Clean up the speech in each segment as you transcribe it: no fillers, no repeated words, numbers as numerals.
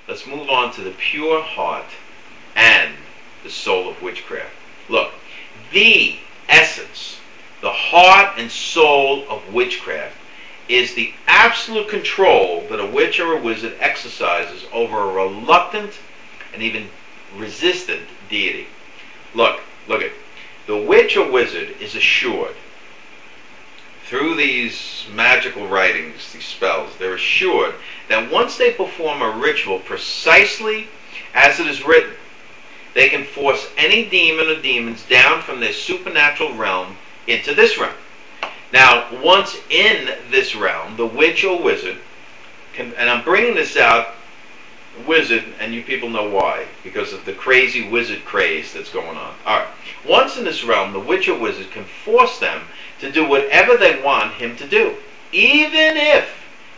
let's move on to the pure heart and the soul of witchcraft. Look, the essence, the heart and soul of witchcraft is the absolute control that a witch or a wizard exercises over a reluctant and even resistant deity. Look it. The witch or wizard is assured through these magical writings, these spells, they're assured that once they perform a ritual precisely as it is written, they can force any demon or demons down from their supernatural realm into this realm. Now, once in this realm, the witch or wizard can, and I'm bringing this out, wizard, and you people know why, because of the crazy wizard craze that's going on. Alright, once in this realm, the witch or wizard can force them to do whatever they want him to do, even if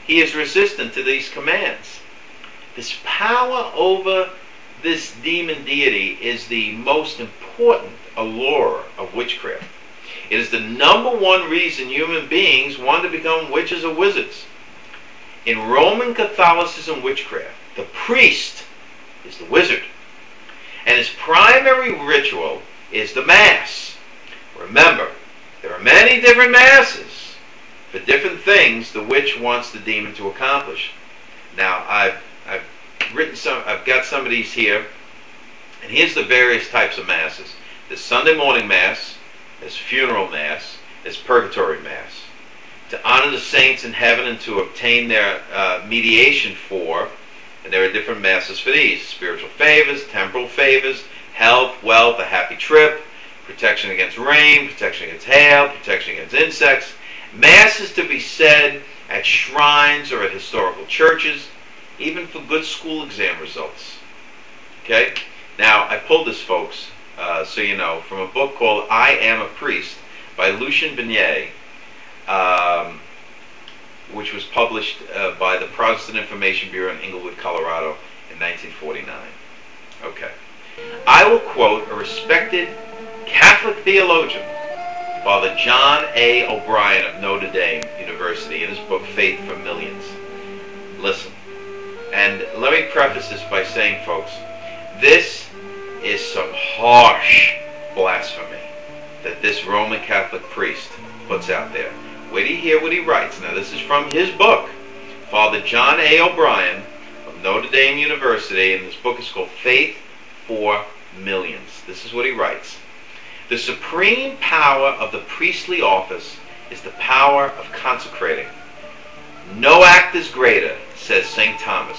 he is resistant to these commands. This power over this demon deity is the most important allure of witchcraft. It is the number one reason human beings want to become witches or wizards. In Roman Catholicism witchcraft, the priest is the wizard, and his primary ritual is the Mass. Remember, there are many different masses for different things the witch wants the demon to accomplish. Now, I've got some of these here, and here's the various types of masses. There's Sunday morning Mass, there's funeral Mass, there's purgatory Mass. To honor the saints in heaven and to obtain their mediation for, and there are different Masses for these: spiritual favors, temporal favors, health, wealth, a happy trip, protection against rain, protection against hail, protection against insects. Mass is to be said at shrines or at historical churches, even for good school exam results. Okay? Now, I pulled this, folks, so you know, from a book called I Am a Priest by Lucien Beignet, which was published by the Protestant Information Bureau in Englewood, Colorado in 1949. Okay. I will quote a respected Catholic theologian, Father John A. O'Brien of Notre Dame University, in his book Faith for Millions. Listen, and let me preface this by saying, folks, this is some harsh blasphemy that this Roman Catholic priest puts out there. Wait till you hear what he writes. Now, this is from his book, Father John A. O'Brien of Notre Dame University, and this book is called Faith for Millions. This is what he writes. The supreme power of the priestly office is the power of consecrating. No act is greater, says St. Thomas,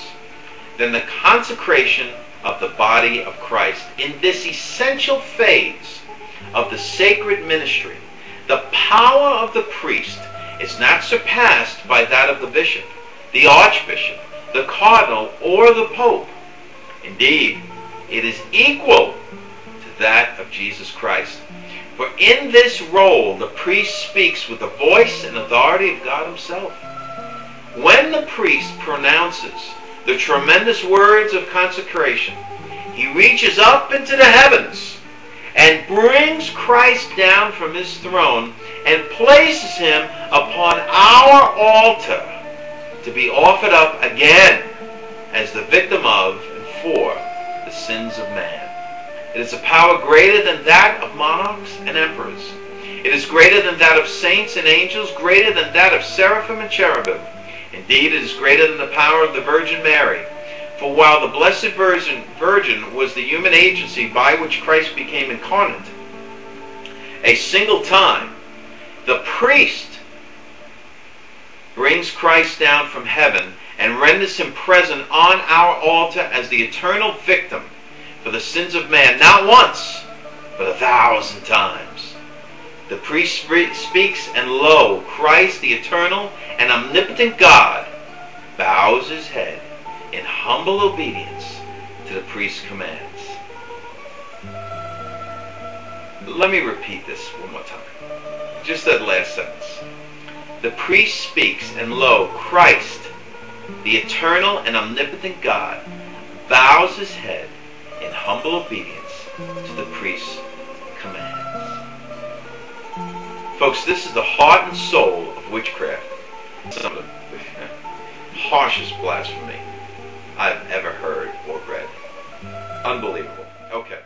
than the consecration of the body of Christ. In this essential phase of the sacred ministry, the power of the priest is not surpassed by that of the bishop, the archbishop, the cardinal, or the pope. Indeed, it is equal to that of Jesus Christ. For in this role, the priest speaks with the voice and authority of God himself. When the priest pronounces the tremendous words of consecration, he reaches up into the heavens and brings Christ down from his throne and places him upon our altar to be offered up again as the victim of and for the sins of man. It is a power greater than that of monarchs and emperors. It is greater than that of saints and angels, greater than that of seraphim and cherubim. Indeed, it is greater than the power of the Virgin Mary. For while the Blessed Virgin was the human agency by which Christ became incarnate, a single time, the priest brings Christ down from heaven and renders him present on our altar as the eternal victim for the sins of man, not once, but 1,000 times. The priest speaks, and lo, Christ, the eternal and omnipotent God, bows his head in humble obedience to the priest's commands. Let me repeat this one more time. Just that last sentence. The priest speaks, and lo, Christ, the eternal and omnipotent God, bows his head in humble obedience to the priest's commands. Folks, this is the heart and soul of witchcraft. Some of the harshest blasphemy I've ever heard. Unbelievable. Okay.